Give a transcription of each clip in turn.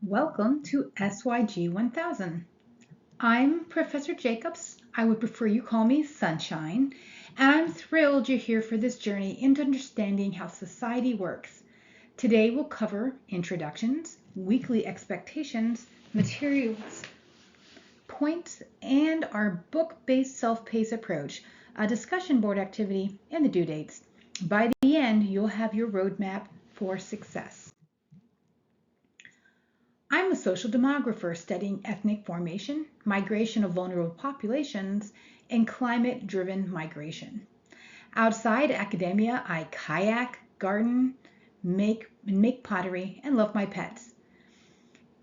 Welcome to SYG 1000. I'm Professor Jacobs. I would prefer you call me Sunshine, and I'm thrilled you're here for this journey into understanding how society works. Today we'll cover introductions, weekly expectations, materials, points, and our book-based self-paced approach, a discussion board activity, and the due dates. By the end, you'll have your roadmap for success. I'm a social demographer studying ethnic formation, migration of vulnerable populations, and climate-driven migration. Outside academia, I kayak, garden, make pottery, and love my pets.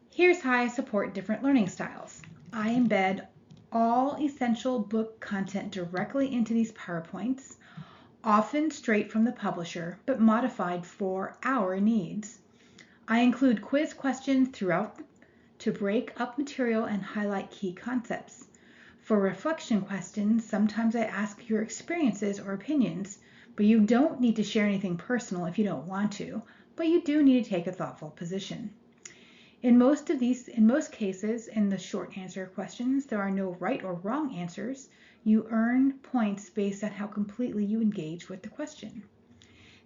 Here's how I support different learning styles. I embed all essential book content directly into these PowerPoints, often straight from the publisher, but modified for our needs. I include quiz questions throughout to break up material and highlight key concepts. For reflection questions, sometimes I ask your experiences or opinions, but you don't need to share anything personal if you don't want to, but you do need to take a thoughtful position. In most cases, in the short answer questions, there are no right or wrong answers. You earn points based on how completely you engage with the question.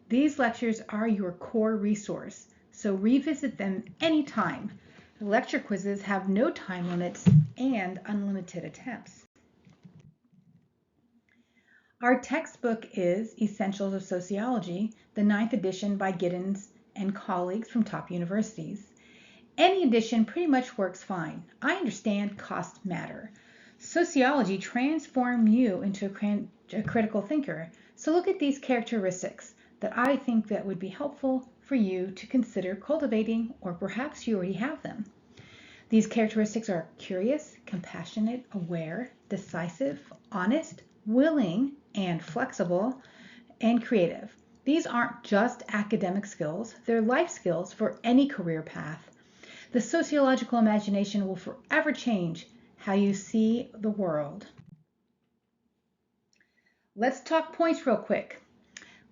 These lectures are your core resource, so revisit them anytime. Lecture quizzes have no time limits and unlimited attempts. Our textbook is Essentials of Sociology, the 9th edition by Giddens and colleagues from top universities. Any edition pretty much works fine. I understand costs matter. Sociology transforms you into a critical thinker, so look at these characteristics that I think that would be helpful for you to consider cultivating, or perhaps you already have them. These characteristics are curious, compassionate, aware, decisive, honest, willing, and flexible, and creative. These aren't just academic skills, they're life skills for any career path. The sociological imagination will forever change how you see the world. Let's talk points real quick.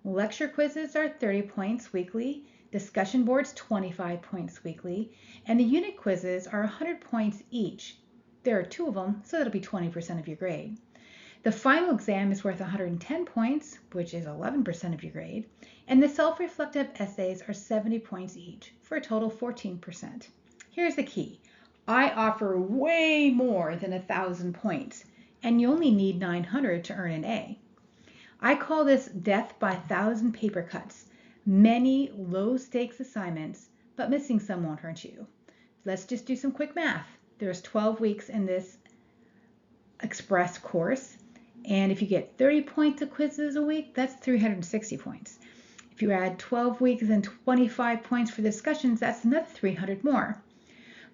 Lecture quizzes are 30 points weekly, discussion boards 25 points weekly, and the unit quizzes are 100 points each. There are 2 of them, so that'll be 20% of your grade. The final exam is worth 110 points, which is 11% of your grade, and the self-reflective essays are 70 points each, for a total 14%. Here's the key. I offer way more than 1,000 points, and you only need 900 to earn an A. I call this death by 1,000 paper cuts. Many low-stakes assignments, but missing some won't hurt you. Let's just do some quick math. There's 12 weeks in this express course, and if you get 30 points of quizzes a week, that's 360 points. If you add 12 weeks and 25 points for discussions, that's another 300 more.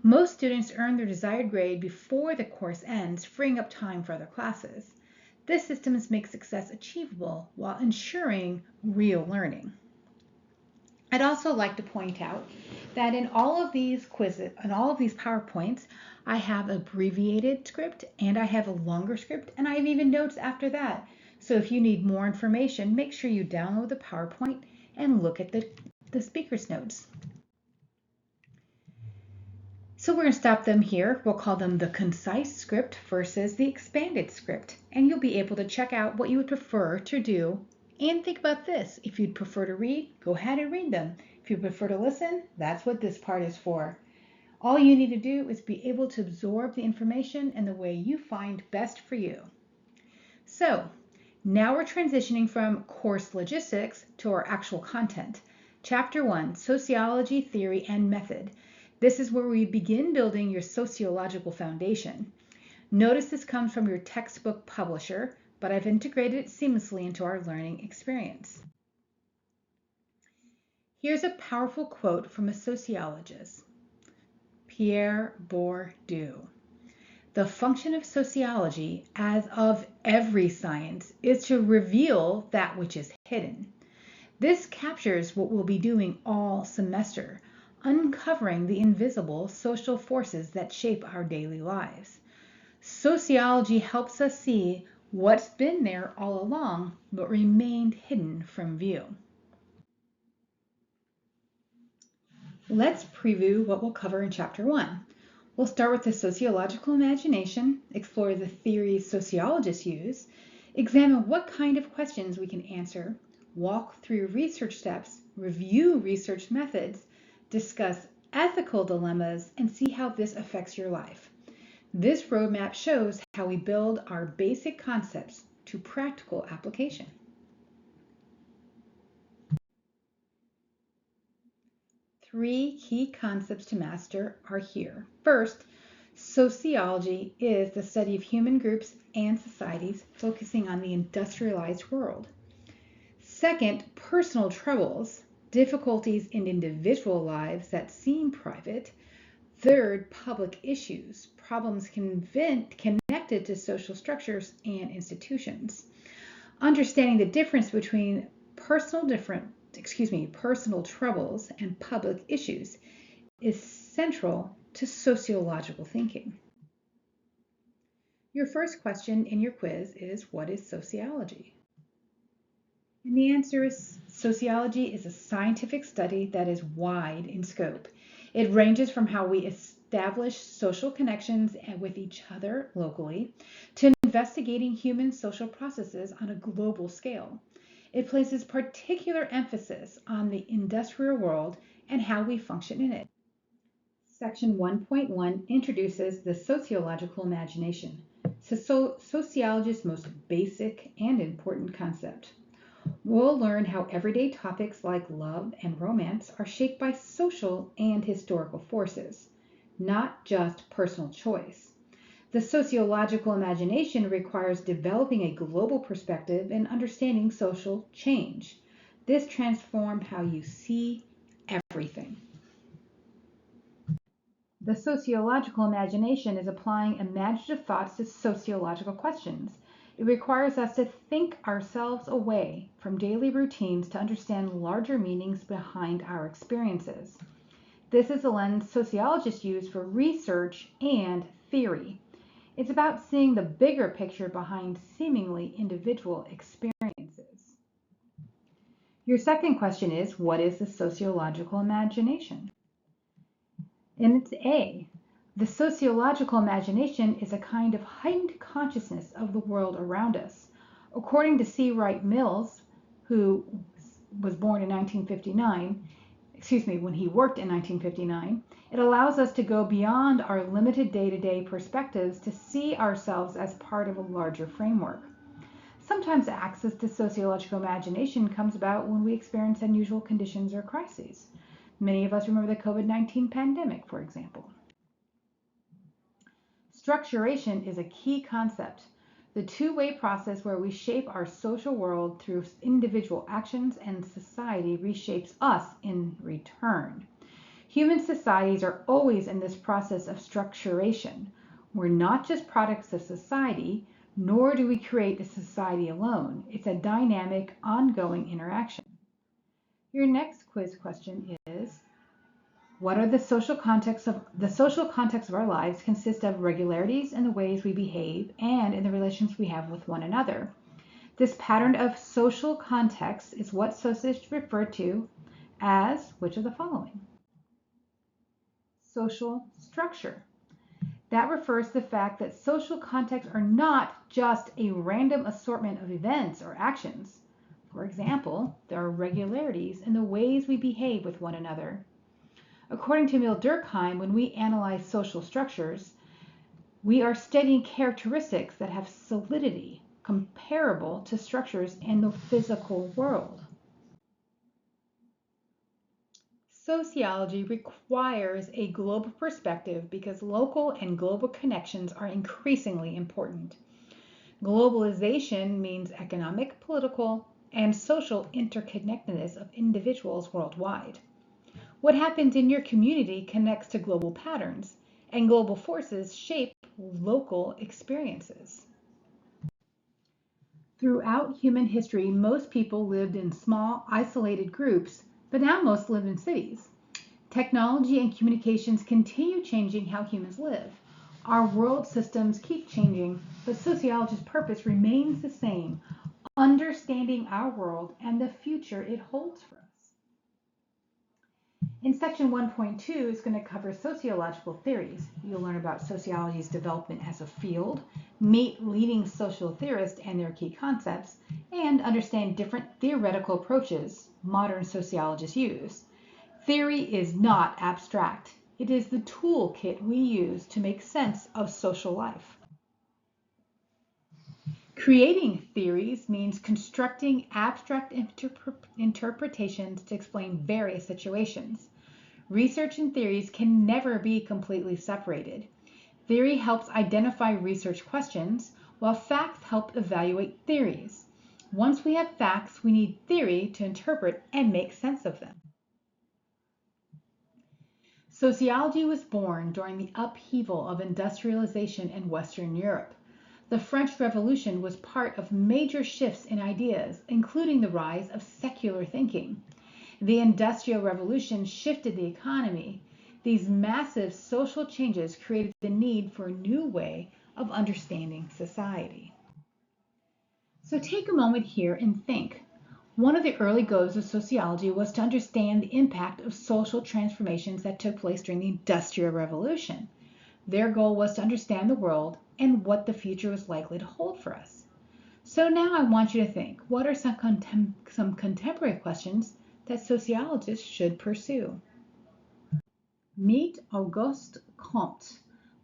Most students earn their desired grade before the course ends, freeing up time for other classes. This system makes success achievable while ensuring real learning. I'd also like to point out that in all of these quizzes, in all of these PowerPoints, I have abbreviated script and I have a longer script, and I have even notes after that. So if you need more information, make sure you download the PowerPoint and look at the speaker's notes. So we're going to stop them here. We'll call them the concise script versus the expanded script, and you'll be able to check out what you would prefer to do. And think about this. If you'd prefer to read, go ahead and read them. If you prefer to listen, that's what this part is for. All you need to do is be able to absorb the information in the way you find best for you. So now we're transitioning from course logistics to our actual content. Chapter 1, Sociology, Theory, and Method. This is where we begin building your sociological foundation. Notice this comes from your textbook publisher, but I've integrated it seamlessly into our learning experience. Here's a powerful quote from a sociologist, Pierre Bourdieu. The function of sociology, as of every science, is to reveal that which is hidden. This captures what we'll be doing all semester, uncovering the invisible social forces that shape our daily lives. Sociology helps us see what's been there all along, but remained hidden from view. Let's preview what we'll cover in Chapter 1. We'll start with the sociological imagination, explore the theories sociologists use, examine what kind of questions we can answer, walk through research steps, review research methods, discuss ethical dilemmas, and see how this affects your life. This roadmap shows how we build our basic concepts to practical application. Three key concepts to master are here. First, sociology is the study of human groups and societies focusing on the industrialized world. Second, personal troubles, difficulties in individual lives that seem private. Third, public issues, problems connected to social structures and institutions. Understanding the difference between personal troubles and public issues is central to sociological thinking. Your first question in your quiz is, what is sociology? And the answer is, sociology is a scientific study that is wide in scope. It ranges from how we establish social connections with each other locally to investigating human social processes on a global scale. It places particular emphasis on the industrial world and how we function in it. Section 1.1 introduces the sociological imagination, sociology's most basic and important concept. We'll learn how everyday topics like love and romance are shaped by social and historical forces, not just personal choice. The sociological imagination requires developing a global perspective and understanding social change. This transforms how you see everything. The sociological imagination is applying imaginative thoughts to sociological questions. It requires us to think ourselves away from daily routines to understand larger meanings behind our experiences. This is a lens sociologists use for research and theory. It's about seeing the bigger picture behind seemingly individual experiences. Your second question is, what is the sociological imagination? And it's A. The sociological imagination is a kind of heightened consciousness of the world around us. According to C. Wright Mills, who was born in 1959, when he worked in 1959, it allows us to go beyond our limited day-to-day perspectives to see ourselves as part of a larger framework. Sometimes access to sociological imagination comes about when we experience unusual conditions or crises. Many of us remember the COVID-19 pandemic, for example. Structuration is a key concept, the two-way process where we shape our social world through individual actions and society reshapes us in return. Human societies are always in this process of structuration. We're not just products of society, nor do we create the society alone. It's a dynamic, ongoing interaction. Your next quiz question is, what are the social contexts of our lives consist of regularities in the ways we behave and in the relations we have with one another. This pattern of social context is what sociologists refer to as which of the following? Social structure. That refers to the fact that social contexts are not just a random assortment of events or actions. For example, there are regularities in the ways we behave with one another. According to Emil Durkheim, when we analyze social structures, we are studying characteristics that have solidity comparable to structures in the physical world. Sociology requires a global perspective because local and global connections are increasingly important. Globalization means economic, political, and social interconnectedness of individuals worldwide. What happens in your community connects to global patterns, and global forces shape local experiences. Throughout human history, most people lived in small, isolated groups, but now most live in cities. Technology and communications continue changing how humans live. Our world systems keep changing, but sociology's purpose remains the same, understanding our world and the future it holds for us. In section 1.2 is going to cover sociological theories. You'll learn about sociology's development as a field, meet leading social theorists and their key concepts, and understand different theoretical approaches modern sociologists use. Theory is not abstract. It is the toolkit we use to make sense of social life. Creating theories means constructing abstract interpretations to explain various situations. Research and theories can never be completely separated. Theory helps identify research questions, while facts help evaluate theories. Once we have facts, we need theory to interpret and make sense of them. Sociology was born during the upheaval of industrialization in Western Europe. The French Revolution was part of major shifts in ideas, including the rise of secular thinking. The Industrial Revolution shifted the economy. These massive social changes created the need for a new way of understanding society. So take a moment here and think. One of the early goals of sociology was to understand the impact of social transformations that took place during the Industrial Revolution. Their goal was to understand the world and what the future was likely to hold for us. So now I want you to think, what are some contemporary questions that sociologists should pursue? Meet Auguste Comte,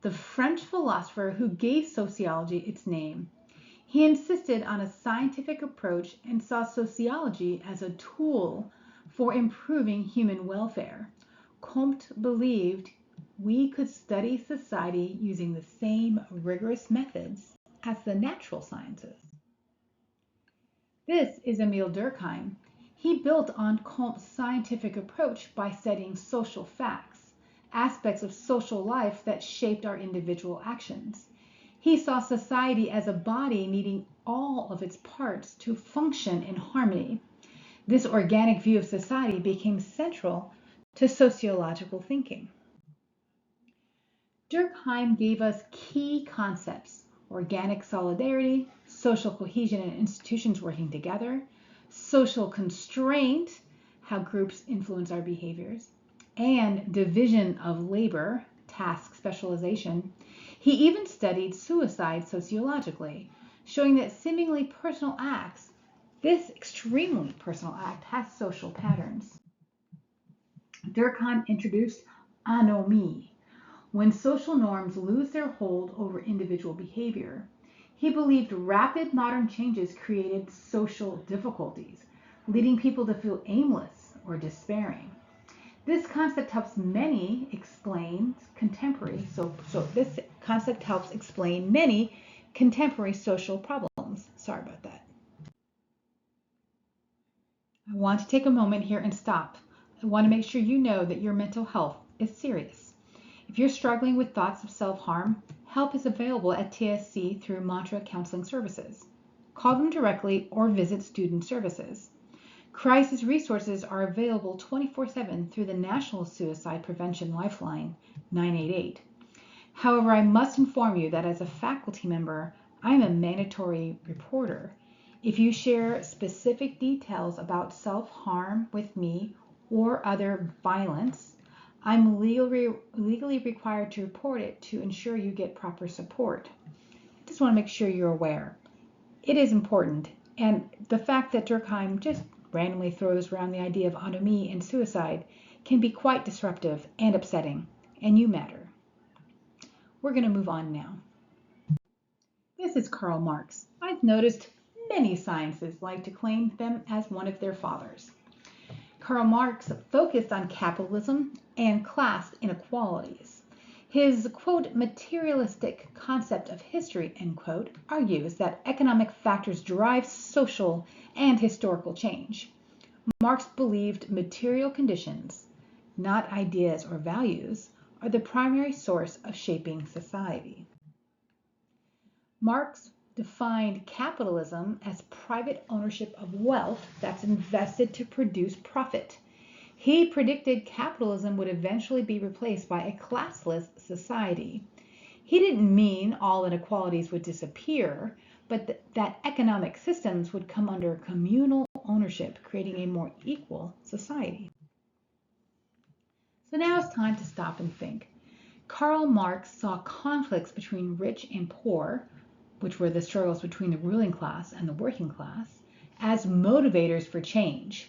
the French philosopher who gave sociology its name. He insisted on a scientific approach and saw sociology as a tool for improving human welfare. Comte believed we could study society using the same rigorous methods as the natural sciences. This is Emile Durkheim. He built on Comte's scientific approach by studying social facts, aspects of social life that shaped our individual actions. He saw society as a body needing all of its parts to function in harmony. This organic view of society became central to sociological thinking. Durkheim gave us key concepts: organic solidarity, social cohesion and institutions working together, social constraint, how groups influence our behaviors, and division of labor, task specialization. He even studied suicide sociologically, showing that seemingly personal acts, this extremely personal act, has social patterns. Durkheim introduced anomie, when social norms lose their hold over individual behavior. He believed rapid modern changes created social difficulties, leading people to feel aimless or despairing. This concept helps many explain contemporary this concept helps explain many contemporary social problems. Sorry about that. I want to take a moment here and stop. I want to make sure you know that your mental health is serious. If you're struggling with thoughts of self-harm, help is available at TSC through Mantra Counseling Services. Call them directly or visit Student Services. Crisis resources are available 24/7 through the National Suicide Prevention Lifeline 988. However, I must inform you that as a faculty member, I am a mandatory reporter. If you share specific details about self-harm with me or other violence, I'm legally required to report it to ensure you get proper support. I just want to make sure you're aware. It is important, and the fact that Durkheim just randomly throws around the idea of anomie and suicide can be quite disruptive and upsetting, and you matter. We're going to move on now. This is Karl Marx. I've noticed many sciences like to claim them as one of their fathers. Karl Marx focused on capitalism and class inequalities. His, quote, materialistic concept of history, end quote, argues that economic factors drive social and historical change. Marx believed material conditions, not ideas or values, are the primary source of shaping society. Marx defined capitalism as private ownership of wealth that's invested to produce profit. He predicted capitalism would eventually be replaced by a classless society. He didn't mean all inequalities would disappear, but that economic systems would come under communal ownership, creating a more equal society. So now it's time to stop and think. Karl Marx saw conflicts between rich and poor, which were the struggles between the ruling class and the working class, as motivators for change.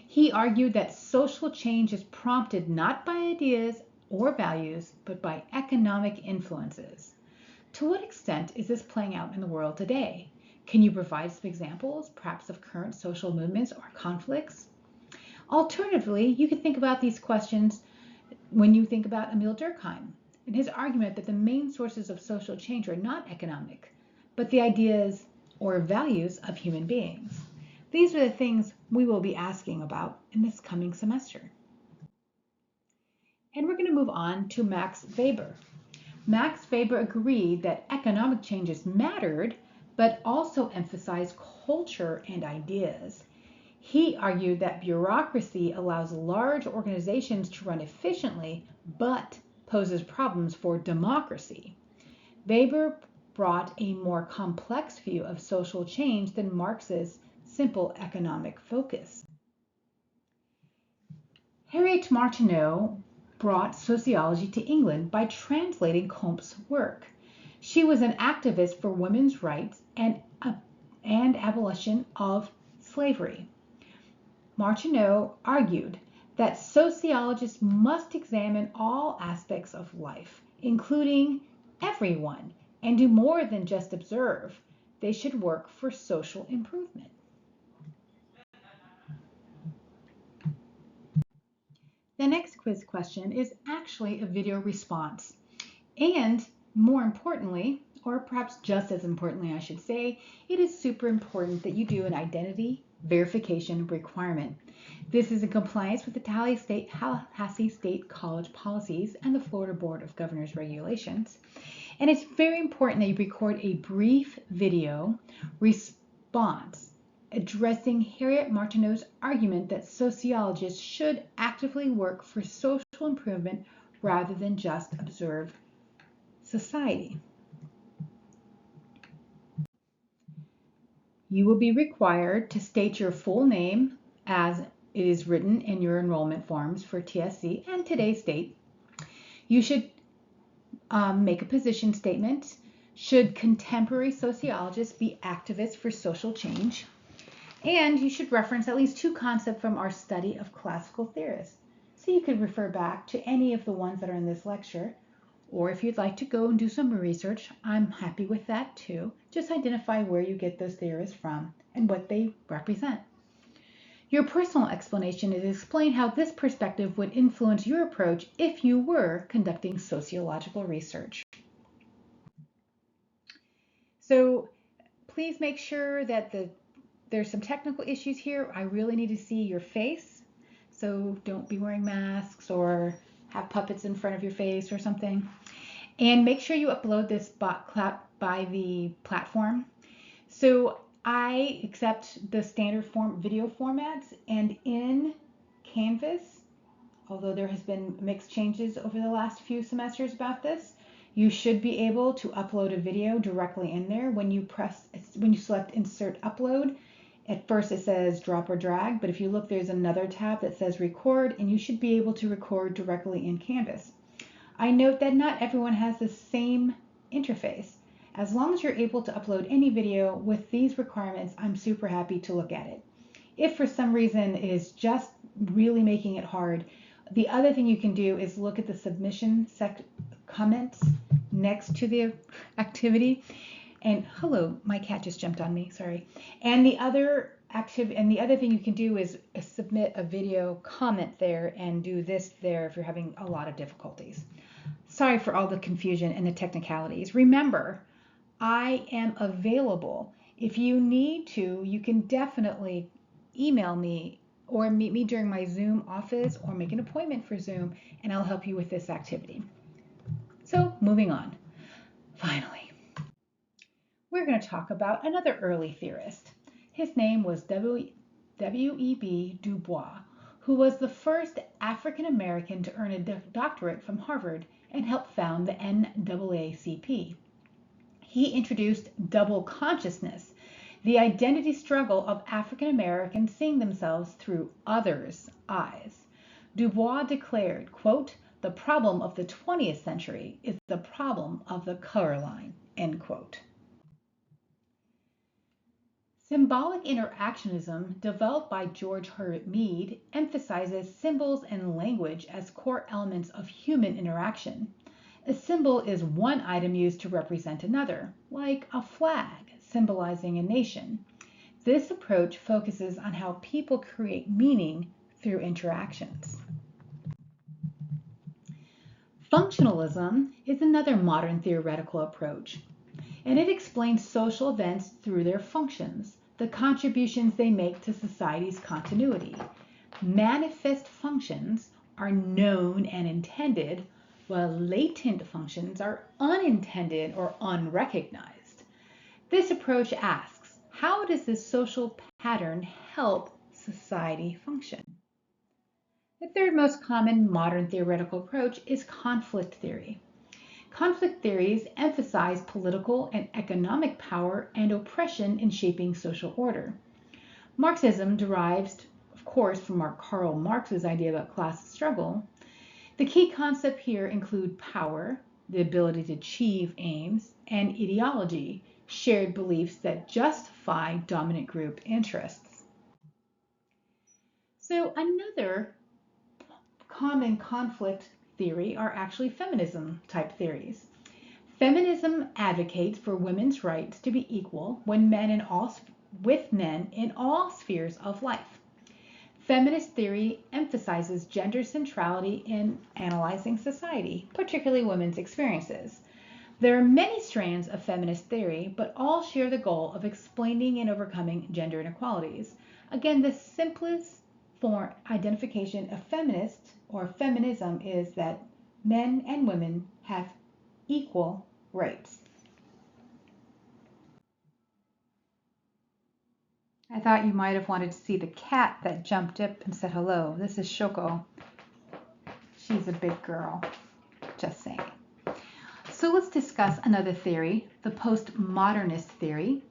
He argued that social change is prompted not by ideas or values, but by economic influences. To what extent is this playing out in the world today? Can you provide some examples, perhaps of current social movements or conflicts? Alternatively, you can think about these questions when you think about Emil Durkheim and his argument that the main sources of social change are not economic, but the ideas or values of human beings. These are the things we will be asking about in this coming semester. And we're going to move on to Max Weber. Max Weber agreed that economic changes mattered, but also emphasized culture and ideas. He argued that bureaucracy allows large organizations to run efficiently, but poses problems for democracy. Weber brought a more complex view of social change than Marx's simple economic focus. Harriet Martineau brought sociology to England by translating Comte's work. She was an activist for women's rights and abolition of slavery. Martineau argued that sociologists must examine all aspects of life, including everyone, and do more than just observe. They should work for social improvement. The next quiz question is actually a video response. And more importantly, or perhaps just as importantly, I should say, it is super important that you do an identity verification requirement. This is in compliance with the Tallahassee State College policies and the Florida Board of Governors regulations. And it's very important that you record a brief video response addressing Harriet Martineau's argument that sociologists should actively work for social improvement rather than just observe society. You will be required to state your full name as it is written in your enrollment forms for TSC and today's date. You should make a position statement. Should contemporary sociologists be activists for social change? And you should reference at least two concepts from our study of classical theorists. So you could refer back to any of the ones that are in this lecture, or if you'd like to go and do some research, I'm happy with that too. Just identify where you get those theorists from and what they represent. Your personal explanation is to explain how this perspective would influence your approach if you were conducting sociological research. So please make sure that there's some technical issues here. I really need to see your face. So don't be wearing masks or have puppets in front of your face or something. And make sure you upload this by the platform. So I accept the standard video formats, and in Canvas, although there has been mixed changes over the last few semesters about this, you should be able to upload a video directly in there. When you select insert upload, at first it says drop or drag, but if you look, there's another tab that says record, and you should be able to record directly in Canvas. I note that not everyone has the same interface. As long as you're able to upload any video with these requirements, I'm super happy to look at it. If for some reason it is just really making it hard, the other thing you can do is look at the submission comments next to the activity. And hello, my cat just jumped on me, sorry. And the other thing you can do is submit a video comment there and do this there if you're having a lot of difficulties. Sorry for all the confusion and the technicalities. Remember, I am available. If you need to, you can definitely email me or meet me during my Zoom office or make an appointment for Zoom, and I'll help you with this activity. So moving on. Finally, we're going to talk about another early theorist. His name was W.E.B. Du Bois, who was the first African American to earn a doctorate from Harvard and helped found the NAACP. He introduced double consciousness, the identity struggle of African Americans seeing themselves through others' eyes. Du Bois declared, quote, "The problem of the 20th century is the problem of the color line," end quote. Symbolic interactionism, developed by George Herbert Mead, emphasizes symbols and language as core elements of human interaction. A symbol is one item used to represent another, like a flag symbolizing a nation. This approach focuses on how people create meaning through interactions. Functionalism is another modern theoretical approach, and it explains social events through their functions, the contributions they make to society's continuity. Manifest functions are known and intended, while latent functions are unintended or unrecognized. This approach asks, how does this social pattern help society function? The third most common modern theoretical approach is conflict theory. Conflict theories emphasize political and economic power and oppression in shaping social order. Marxism derives, of course, from Karl Marx's idea about class struggle. The key concepts here include power, the ability to achieve aims, and ideology, shared beliefs that justify dominant group interests. So another common conflict theory are actually feminism type theories. Feminism advocates for women's rights to be equal with men in all spheres of life. Feminist theory emphasizes gender centrality in analyzing society, particularly women's experiences. There are many strands of feminist theory, but all share the goal of explaining and overcoming gender inequalities. Again, the simplest form identification of feminist or feminism is that men and women have equal rights. I thought you might have wanted to see the cat that jumped up and said hello. This is Shoko. She's a big girl. Just saying. So let's discuss another theory, the postmodernist theory.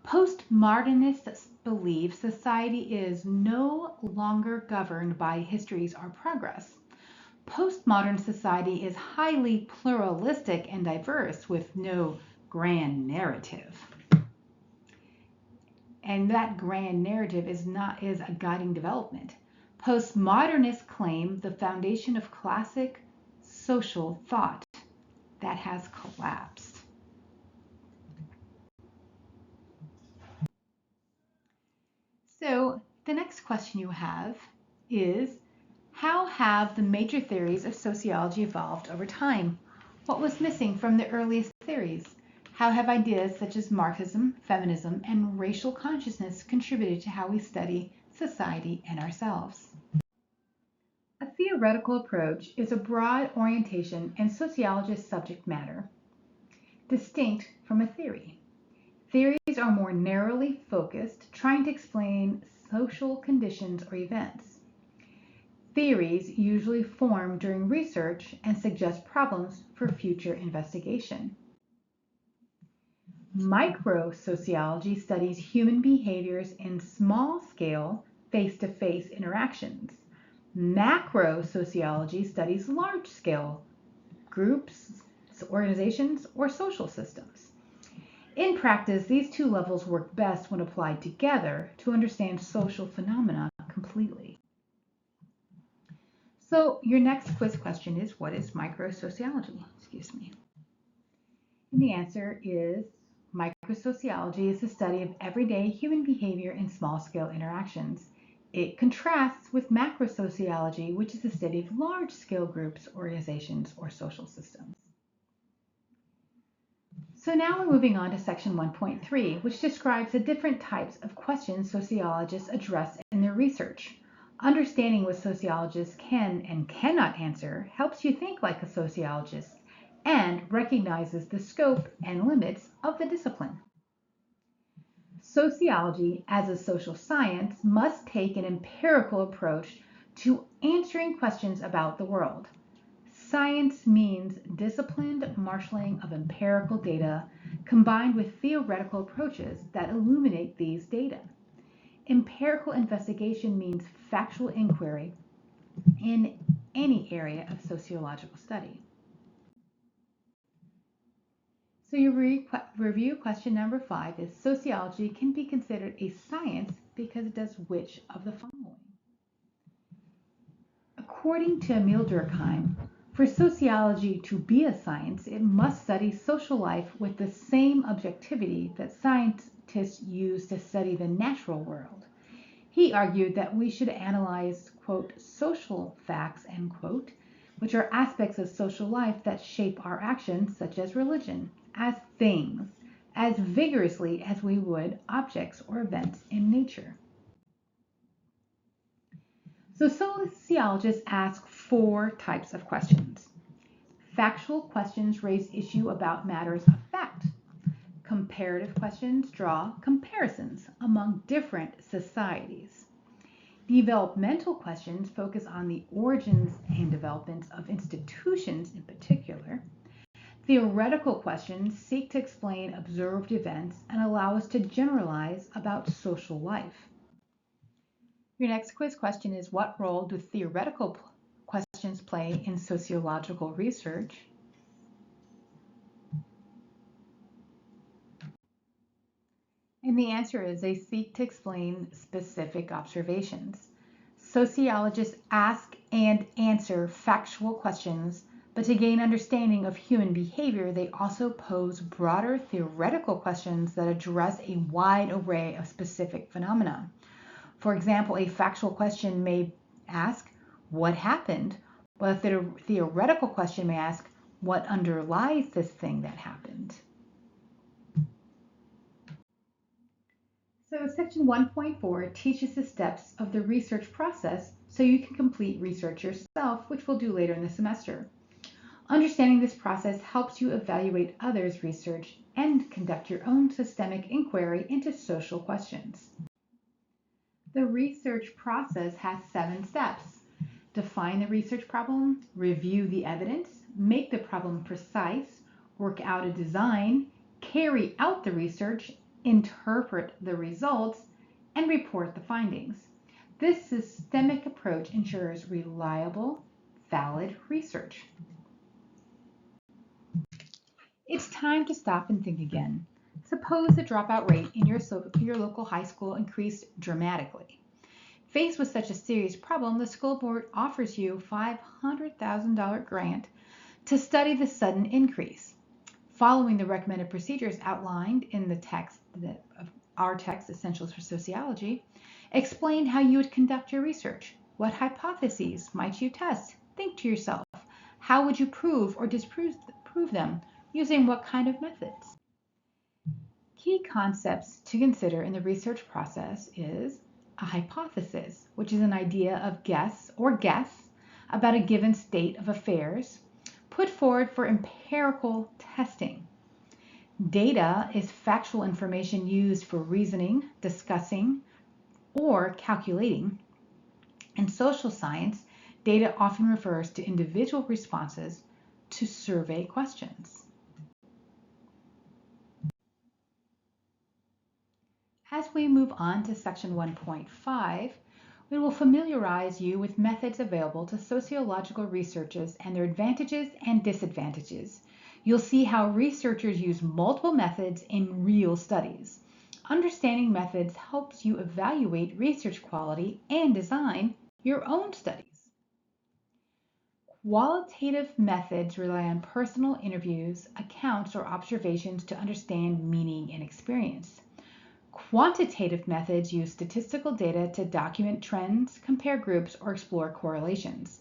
Postmodernists believe society is no longer governed by histories or progress. Postmodern society is highly pluralistic and diverse with no grand narrative. And that grand narrative is a guiding development. Postmodernists claim the foundation of classic social thought that has collapsed. So the next question you have is, how have the major theories of sociology evolved over time? What was missing from the earliest theories? How have ideas such as Marxism, feminism, and racial consciousness contributed to how we study society and ourselves? A theoretical approach is a broad orientation in sociologist subject matter, distinct from a theory. Theories are more narrowly focused, trying to explain social conditions or events. Theories usually form during research and suggest problems for future investigation. Microsociology studies human behaviors in small-scale, face-to-face interactions. Macrosociology studies large-scale groups, organizations, or social systems. In practice, these two levels work best when applied together to understand social phenomena completely. So your next quiz question is, what is microsociology? Excuse me. And the answer is, microsociology is the study of everyday human behavior in small-scale interactions. It contrasts with macrosociology, which is the study of large-scale groups, organizations, or social systems. So now we're moving on to section 1.3, which describes the different types of questions sociologists address in their research. Understanding what sociologists can and cannot answer helps you think like a sociologist and recognizes the scope and limits of the discipline. Sociology, as a social science, must take an empirical approach to answering questions about the world. Science means disciplined marshaling of empirical data combined with theoretical approaches that illuminate these data. Empirical investigation means factual inquiry in any area of sociological study. So your review question number 5 is sociology can be considered a science because it does which of the following? According to Emil Durkheim, for sociology to be a science, it must study social life with the same objectivity that scientists use to study the natural world. He argued that we should analyze, quote, social facts, end quote, which are aspects of social life that shape our actions, such as religion, as things, as vigorously as we would objects or events in nature. So sociologists ask 4 types of questions. Factual questions raise issue about matters of fact. Comparative questions draw comparisons among different societies. Developmental questions focus on the origins and developments of institutions in particular. Theoretical questions seek to explain observed events and allow us to generalize about social life. Your next quiz question is, what role do theoretical questions play in sociological research? And the answer is they seek to explain specific observations. Sociologists ask and answer factual questions, but to gain understanding of human behavior, they also pose broader theoretical questions that address a wide array of specific phenomena. For example, a factual question may ask, what happened? While a theoretical question may ask, what underlies this thing that happened? So section 1.4 teaches the steps of the research process so you can complete research yourself, which we'll do later in the semester. Understanding this process helps you evaluate others' research and conduct your own systemic inquiry into social questions. The research process has 7 steps. Define the research problem, review the evidence, make the problem precise, work out a design, carry out the research, interpret the results, and report the findings. This systemic approach ensures reliable, valid research. It's time to stop and think again. Suppose the dropout rate in your local high school increased dramatically. Faced with such a serious problem, the school board offers you a $500,000 grant to study the sudden increase. Following the recommended procedures outlined in the text of our text, Essentials for Sociology, explain how you would conduct your research. What hypotheses might you test? Think to yourself, how would you prove or disprove them? Using what kind of methods? Key concepts to consider in the research process is a hypothesis, which is an idea of guess about a given state of affairs, put forward for empirical testing. Data is factual information used for reasoning, discussing, or calculating. In social science, data often refers to individual responses to survey questions. As we move on to section 1.5, we will familiarize you with methods available to sociological researchers and their advantages and disadvantages. You'll see how researchers use multiple methods in real studies. Understanding methods helps you evaluate research quality and design your own studies. Qualitative methods rely on personal interviews, accounts, or observations to understand meaning and experience. Quantitative methods use statistical data to document trends, compare groups, or explore correlations.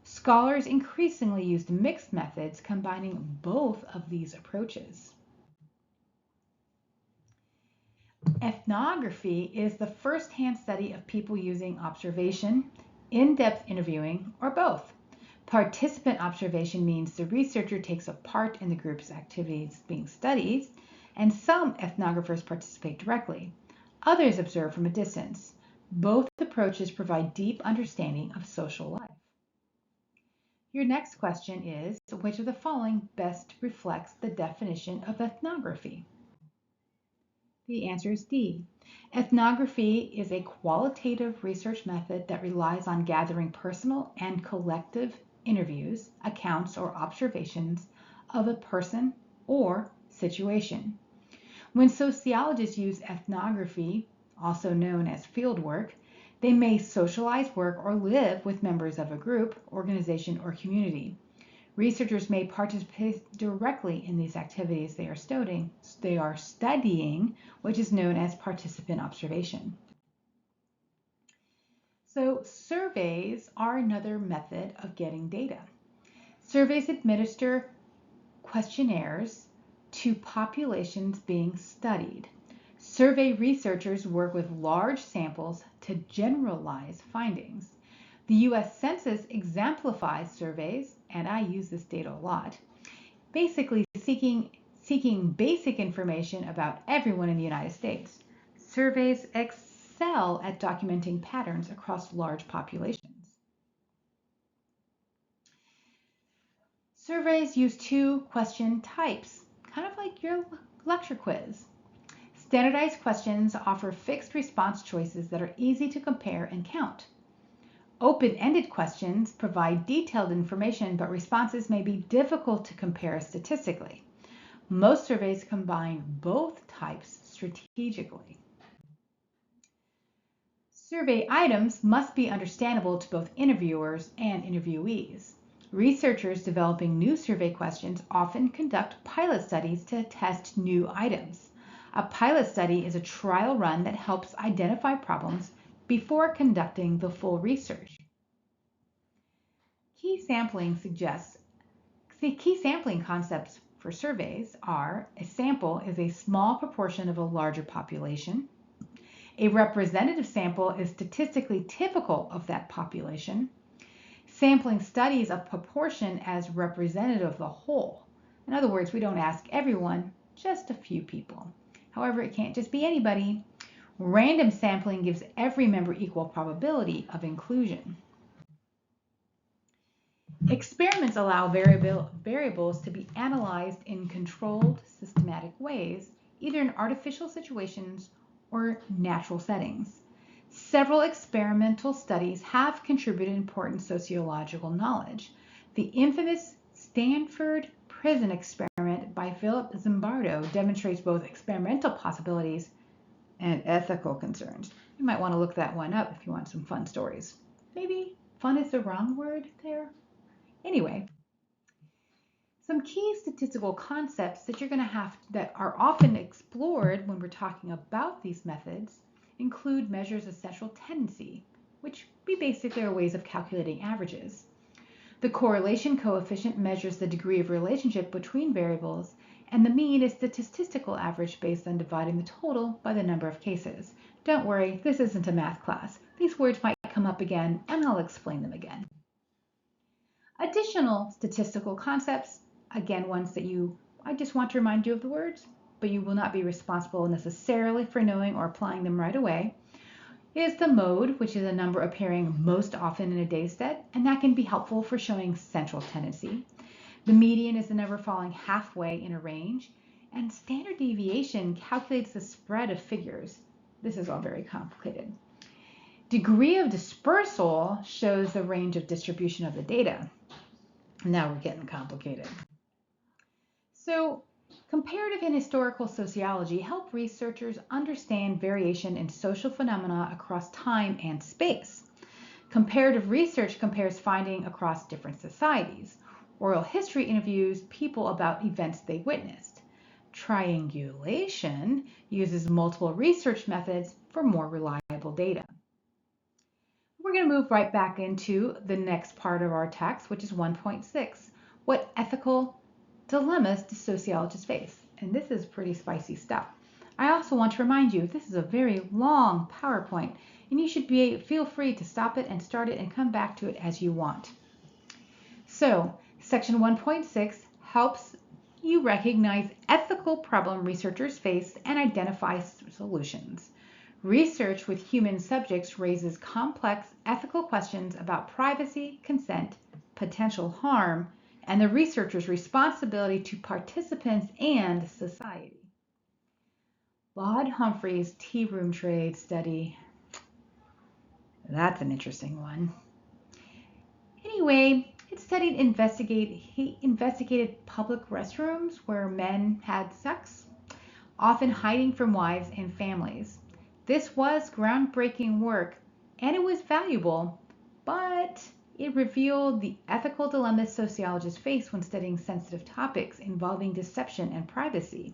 Scholars increasingly use mixed methods combining both of these approaches. Ethnography is the first-hand study of people using observation, in-depth interviewing, or both. Participant observation means the researcher takes a part in the group's activities being studied, and some ethnographers participate directly. Others observe from a distance. Both approaches provide deep understanding of social life. Your next question is, which of the following best reflects the definition of ethnography? The answer is D. Ethnography is a qualitative research method that relies on gathering personal and collective interviews, accounts, or observations of a person or situation. When sociologists use ethnography, also known as fieldwork, they may socialize, work, or live with members of a group, organization, or community. Researchers may participate directly in these activities they are studying, which is known as participant observation. So surveys are another method of getting data. Surveys administer questionnaires to populations being studied. Survey researchers work with large samples to generalize findings. The US Census exemplifies surveys, and I use this data a lot, basically seeking basic information about everyone in the United States. Surveys excel at documenting patterns across large populations. Surveys use two question types, kind of like your lecture quiz. Standardized questions offer fixed response choices that are easy to compare and count. Open-ended questions provide detailed information, but responses may be difficult to compare statistically. Most surveys combine both types strategically. Survey items must be understandable to both interviewers and interviewees. Researchers developing new survey questions often conduct pilot studies to test new items. A pilot study is a trial run that helps identify problems before conducting the full research. Key sampling concepts for surveys are: a sample is a small proportion of a larger population. A representative sample is statistically typical of that population. Sampling studies a proportion as representative of the whole. In other words, we don't ask everyone, just a few people. However, it can't just be anybody. Random sampling gives every member equal probability of inclusion. Experiments allow variables to be analyzed in controlled, systematic ways, either in artificial situations or natural settings. Several experimental studies have contributed important sociological knowledge. The infamous Stanford prison experiment by Philip Zimbardo demonstrates both experimental possibilities and ethical concerns. You might want to look that one up if you want some fun stories. Maybe fun is the wrong word there. Anyway, some key statistical concepts that that are often explored when we're talking about these methods include measures of central tendency, which basically are ways of calculating averages. The correlation coefficient measures the degree of relationship between variables, and the mean is the statistical average based on dividing the total by the number of cases. Don't worry, this isn't a math class. These words might come up again, and I'll explain them again. Additional statistical concepts, again, ones that I just want to remind you of the words, but you will not be responsible necessarily for knowing or applying them right away, is the mode, which is a number appearing most often in a data set, and that can be helpful for showing central tendency. The median is the number falling halfway in a range, and standard deviation calculates the spread of figures. This is all very complicated. Degree of dispersal shows the range of distribution of the data. Now we're getting complicated. So, comparative and historical sociology help researchers understand variation in social phenomena across time and space. Comparative research compares findings across different societies. Oral history interviews people about events they witnessed. Triangulation uses multiple research methods for more reliable data. We're going to move right back into the next part of our text, which is 1.6. What ethical dilemmas do sociologists face? And this is pretty spicy stuff. I also want to remind you, this is a very long PowerPoint, and you should feel free to stop it and start it and come back to it as you want. So, section 1.6 helps you recognize ethical problem researchers face and identify solutions. Research with human subjects raises complex ethical questions about privacy, consent, potential harm, and the researcher's responsibility to participants and society. Laud Humphrey's tea room trade study. That's an interesting one. Anyway, he investigated public restrooms where men had sex, often hiding from wives and families. This was groundbreaking work and it was valuable, but it revealed the ethical dilemmas sociologists face when studying sensitive topics involving deception and privacy.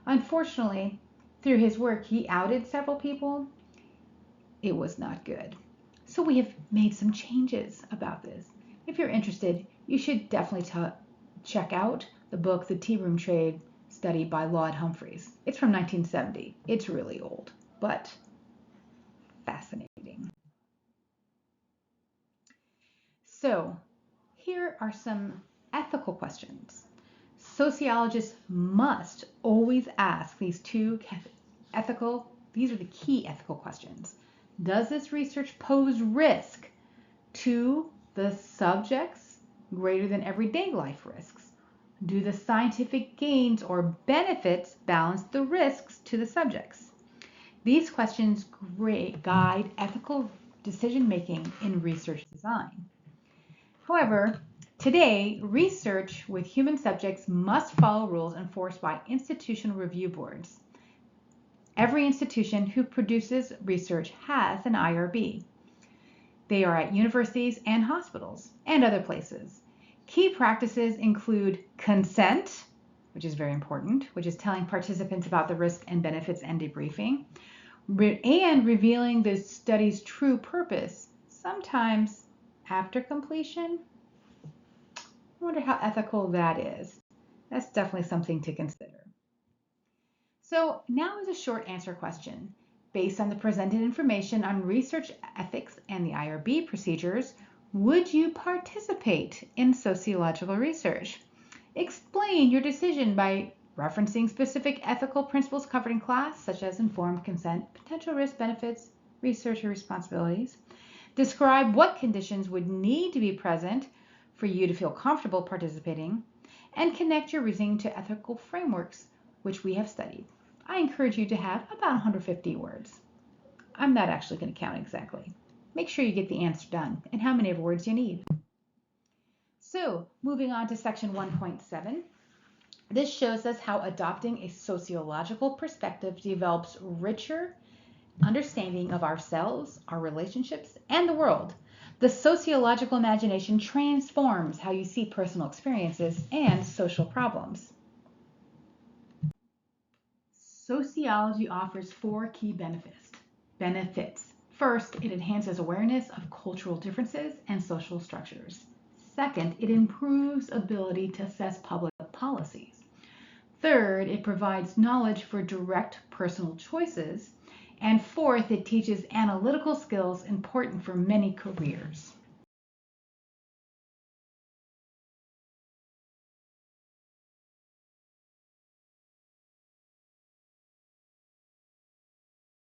Unfortunately, through his work, he outed several people. It was not good. So we have made some changes about this. If you're interested, you should definitely check out the book, The Tea Room Trade Study by Laud Humphreys. It's from 1970. It's really old, but fascinating. So here are some ethical questions. Sociologists must always ask these these are the key ethical questions. Does this research pose risk to the subjects greater than everyday life risks? Do the scientific gains or benefits balance the risks to the subjects? These questions guide ethical decision making in research design. However, today, research with human subjects must follow rules enforced by institutional review boards. Every institution who produces research has an IRB. They are at universities and hospitals and other places. Key practices include consent, which is very important, which is telling participants about the risks and benefits and debriefing, and revealing the study's true purpose, sometimes after completion. I wonder how ethical that is. That's definitely something to consider. So now is a short answer question. Based on the presented information on research ethics and the IRB procedures, would you participate in sociological research? Explain your decision by referencing specific ethical principles covered in class, such as informed consent, potential risk benefits, researcher responsibilities. Describe what conditions would need to be present for you to feel comfortable participating, and connect your reasoning to ethical frameworks, which we have studied. I encourage you to have about 150 words. I'm not actually going to count exactly. Make sure you get the answer done and how many words you need. So, moving on to section 1.7. This shows us how adopting a sociological perspective develops richer understanding of ourselves, our relationships, and the world. The sociological imagination transforms how you see personal experiences and social problems. Sociology offers 4 key benefits. First, it enhances awareness of cultural differences and social structures. Second, it improves ability to assess public policies. Third, it provides knowledge for direct personal choices. And fourth, it teaches analytical skills important for many careers.